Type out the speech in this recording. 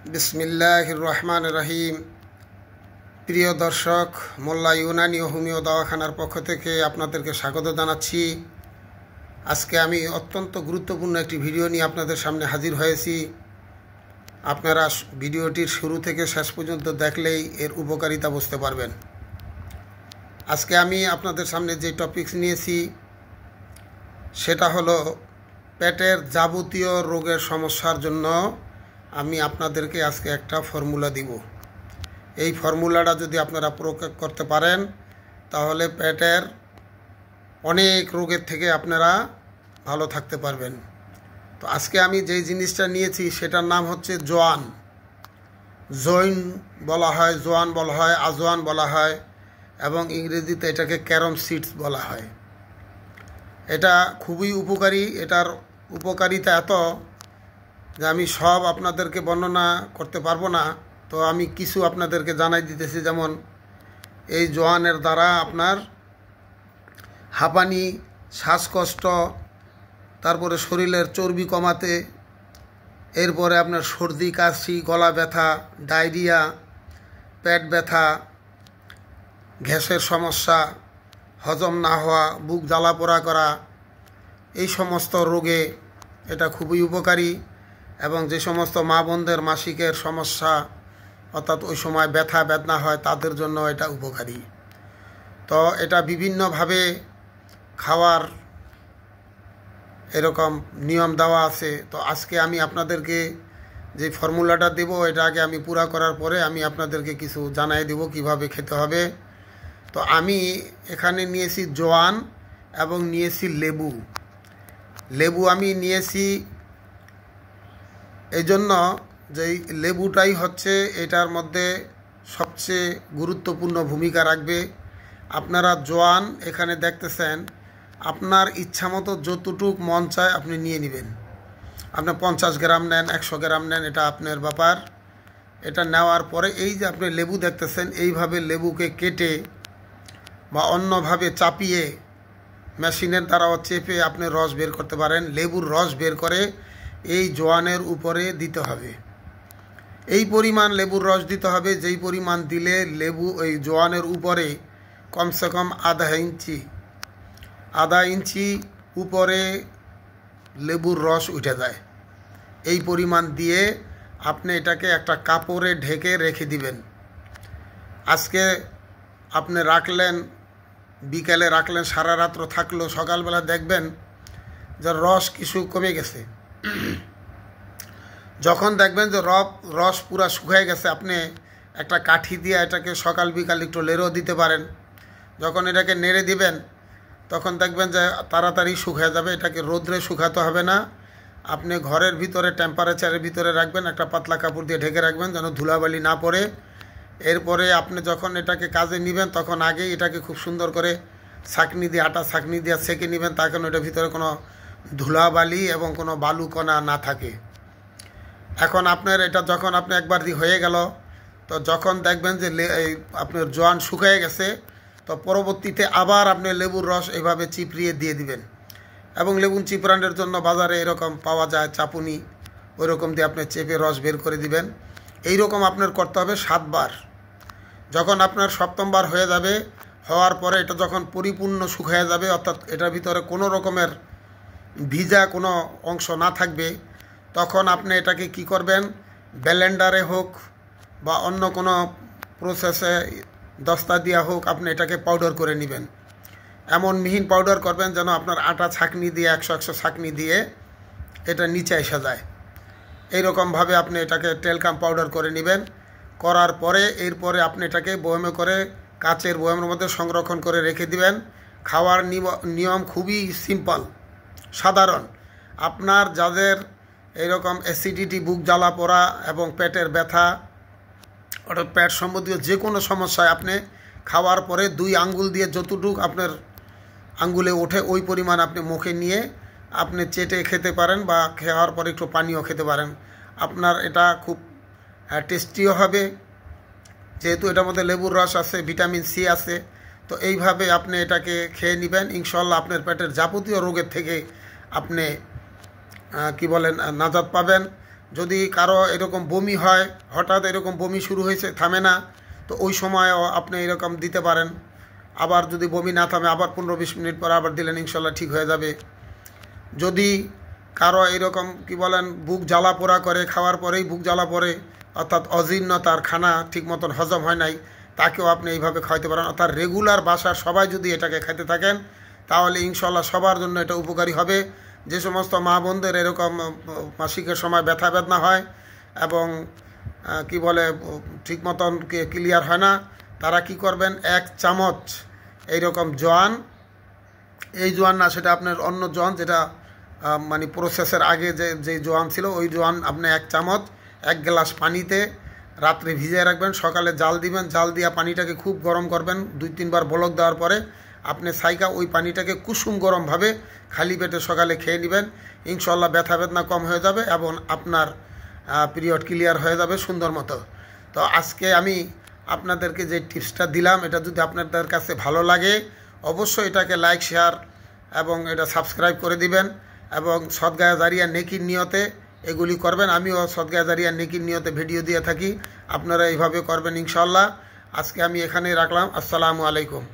বিসমিল্লাহির রহমানির রহিম। প্রিয় দর্শক, মোল্লা ইউনানি ও হোমিও দাওয়াখানার পক্ষ থেকে আপনাদেরকে স্বাগত জানাচ্ছি। আজকে আমি অত্যন্ত গুরুত্বপূর্ণ একটি ভিডিও নিয়ে আপনাদের সামনে হাজির হয়েছি। আপনারা ভিডিওটির শুরু থেকে শেষ পর্যন্ত দেখলেই এর উপকারিতা বুঝতে পারবেন। আজকে আমি আপনাদের সামনে যে টপিকস নিয়েছি সেটা হলো পেটের যাবতীয় রোগের সমস্যার জন্য আমি আপনাদেরকে আজকে একটা ফর্মুলা দিব। এই ফর্মুলাটা যদি আপনারা প্রয়োগ করতে পারেন তাহলে পেটের অনেক রোগের থেকে আপনারা ভালো থাকতে পারবেন। তো আজকে আমি যেই জিনিসটা নিয়েছি সেটার নাম হচ্ছে জোয়ান। জৈন বলা হয়, জোয়ান বলা হয়, আজওয়ান বলা হয় এবং ইংরেজিতে এটাকে ক্যারম সিডস বলা হয়। এটা খুবই উপকারী। এটার উপকারিতা এত যে আমি সব আপনাদেরকে বর্ণনা করতে পারবো না। তো আমি কিছু আপনাদেরকে জানাই দিতেছি। যেমন এই জোয়ানের দ্বারা আপনার হাঁপানি, শ্বাসকষ্ট, তারপরে শরীরের চর্বি কমাতে, এরপরে আপনার সর্দি কাশি, গলা ব্যথা, ডায়রিয়া, পেট ব্যথা, গ্যাসের সমস্যা, হজম না হওয়া, বুক জ্বালা পোড়া করা, এই সমস্ত রোগে এটা খুবই উপকারী। এবং যে সমস্ত মা বোনদের মাসিকের সমস্যা অর্থাৎ ওই সময় ব্যথা বেদনা হয় তাদের জন্য এটা উপকারী। তো এটা বিভিন্নভাবে খাওয়ার এরকম নিয়ম দেওয়া আছে। তো আজকে আমি আপনাদেরকে যে ফর্মুলাটা দেব এটা আগে আমি পুরা করার পরে আমি আপনাদেরকে কিছু জানাই দেব কিভাবে খেতে হবে। তো আমি এখানে নিয়েছি জোয়ান এবং নিয়েছি লেবু। লেবু আমি নিয়েছি এই জন্য যে লেবুটাই হচ্ছে এটার মধ্যে সবচেয়ে গুরুত্বপূর্ণ ভূমিকা রাখবে। আপনারা জোয়ান এখানে দেখতেছেন, আপনার ইচ্ছামতো যতটুক মন চায় আপনি নিয়ে নেবেন। আপনি 50 গ্রাম নেন, 100 গ্রাম নেন, এটা আপনার ব্যাপার। এটা নেওয়ার পরে এই যে আপনি লেবু দেখতেছেন, এইভাবে লেবুকে কেটে বা অন্যভাবে চাপিয়ে মেশিনের দ্বারাও চেপে আপনি রস বের করতে পারেন। লেবুর রস বের করে এই জোয়ানের উপরে দিতে হবে। এই পরিমাণ লেবুর রস দিতে হবে যেই পরিমাণ দিলে লেবু ওই জোয়ানের উপরে কমসে কম আধা ইঞ্চি উপরে লেবুর রস উঠে যায়। এই পরিমাণ দিয়ে আপনি এটাকে একটা কাপড়ে ঢেকে রেখে দিবেন। আজকে আপনি রাখলেন, বিকেলে রাখলেন, সারা রাত্র থাকলো, সকালবেলা দেখবেন যে রস কিছু কমে গেছে। যখন দেখবেন যে রস পুরা শুকায় গেছে, আপনি একটা কাঠি দিয়ে এটাকে সকাল বিকাল একটু লেড়েও দিতে পারেন। যখন এটাকে নেড়ে দিবেন তখন দেখবেন যে তাড়াতাড়ি শুকিয়ে যাবে। এটাকে রোদ্রে শুকাতে হবে না। আপনি ঘরের ভিতরে টেম্পারেচারের ভিতরে রাখবেন, একটা পাতলা কাপড় দিয়ে ঢেকে রাখবেন যেন ধুলাবালি না পড়ে। এরপরে আপনি যখন এটাকে কাজে নেবেন তখন আগেই এটাকে খুব সুন্দর করে ছাঁকনি দিয়ে, আটা ছাঁকনি দিয়ে সেঁকে নেবেন, তার কারণ এটার ভিতরে কোনো ধুলাবালি এবং কোনো বালুকণা না থাকে। এখন আপনার এটা যখন আপনি একবার হয়ে গেল, তো যখন দেখবেন যে আপনার জোয়ান শুকিয়ে গেছে, তো পরবর্তীতে আবার আপনি লেবুর রস এইভাবে চিপড়িয়ে দিয়ে দিবেন। এবং লেবু চিপড়ানোর জন্য বাজারে এরকম পাওয়া যায় চাপুনি, ওই রকম দিয়ে আপনি চেপে রস বের করে দিবেন। এই রকম আপনার করতে হবে 7 বার। যখন আপনার 7ম বার হয়ে যাবে, হওয়ার পরে এটা যখন পরিপূর্ণ শুকিয়ে যাবে অর্থাৎ এটার ভিতরে কোনো রকমের ভিজা কোনো অংশ না থাকবে, তখন আপনি এটাকে কি করবেন, ব্লেন্ডারে হোক বা অন্য কোনো প্রসেসে দস্তা দিয়া হোক আপনি এটাকে পাউডার করে নেবেন। এমন মিহিন পাউডার করবেন যেন আপনার আটা ছাঁকনি দিয়ে 100 ছাঁকনি দিয়ে এটা নিচে এসে যায়। এইরকমভাবে আপনি এটাকে টেলকাম পাউডার করে নেবেন। করার পরে এরপরে আপনি এটাকে বয়ামে করে কাচের বয়ামের মধ্যে সংরক্ষণ করে রেখে দিবেন। খাওয়ার নিয়ম খুবই সিম্পল, সাধারণ। আপনার যাদের এরকম অ্যাসিডিটি, বুক জ্বালা পোড়া এবং পেটের ব্যথা অর্থাৎ পেট সম্বন্ধীয় যে কোনো সমস্যায় আপনি খাওয়ার পরে 2 আঙ্গুল দিয়ে যতটুকু আপনার আঙ্গুলে ওঠে ওই পরিমাণ আপনি মুখে নিয়ে আপনি চেটে খেতে পারেন বা খাওয়ার পরে একটু পানিও খেতে পারেন। আপনার এটা খুব টেস্টিও হবে, যেহেতু এটার মধ্যে লেবুর রস আছে, ভিটামিন সি আছে। তো এইভাবে আপনি এটাকে খেয়ে নেবেন, ইনশাল্লাহ আপনার পেটের যাবতীয় রোগের থেকে আপনি কি বলেন নাজাত পাবেন। যদি কারো এরকম বমি হয়, হঠাৎ এরকম বমি শুরু হয়েছে, থামে না, তো ওই সময়ও আপনি এরকম দিতে পারেন। আবার যদি বমি না থামে আবার 15-20 মিনিট পর আবার দিলেন, ইনশাল্লাহ ঠিক হয়ে যাবে। যদি কারো এরকম কি বলেন বুক জ্বালা পোড়া করে, খাওয়ার পরেই বুক জ্বালা পড়ে, অর্থাৎ অজীর্ণতার, খানা ঠিক মতন হজম হয় নাই, তাকেও আপনি এইভাবে খাওয়াতে পারেন। অর্থাৎ রেগুলার বাসার সবাই যদি এটাকে খাইতে থাকেন তাহলে ইনশাল্লাহ সবার জন্য এটা উপকারী হবে। যে সমস্ত মা বোনদের এরকম মাসিকের সময় ব্যথা বেদনা হয় এবং কি বলে ঠিক মতন ক্লিয়ার হয় না, তারা কি করবেন, 1 চামচ এইরকম জোয়ান, এই জোয়ান না, সেটা আপনার অন্য জোয়ান, যেটা মানে প্রসেসের আগে যে জোয়ান ছিল, ওই জোয়ান আপনি 1 চামচ 1 গ্লাস পানিতে রাত্রে ভিজিয়ে রাখবেন, সকালে জাল দিবেন, জাল দিয়া পানিটাকে খুব গরম করবেন, 2-3 বার বলক দেওয়ার পরে আপনি সাইকা ওই পানিটাকে কুসুম গরমভাবে খালি পেটে সকালে খেয়ে নেবেন। ইনশাল্লাহ ব্যথা বেদনা কম হয়ে যাবে এবং আপনার পিরিয়ড ক্লিয়ার হয়ে যাবে সুন্দর মতো। তো আজকে আমি আপনাদেরকে যে টিপসটা দিলাম, এটা যদি আপনাদের কাছে ভালো লাগে অবশ্যই এটাকে লাইক, শেয়ার এবং এটা সাবস্ক্রাইব করে দিবেন এবং সদগায়ে জারিয়া নেকির নিয়তে এগুলি করবেন। আমিও সদগায়ে জারিয়া নেকির নিয়তে ভিডিও দিয়ে থাকি, আপনারা এইভাবে করবেন ইনশাল্লাহ। আজকে আমি এখানেই রাখলাম। আসসালামু আলাইকুম।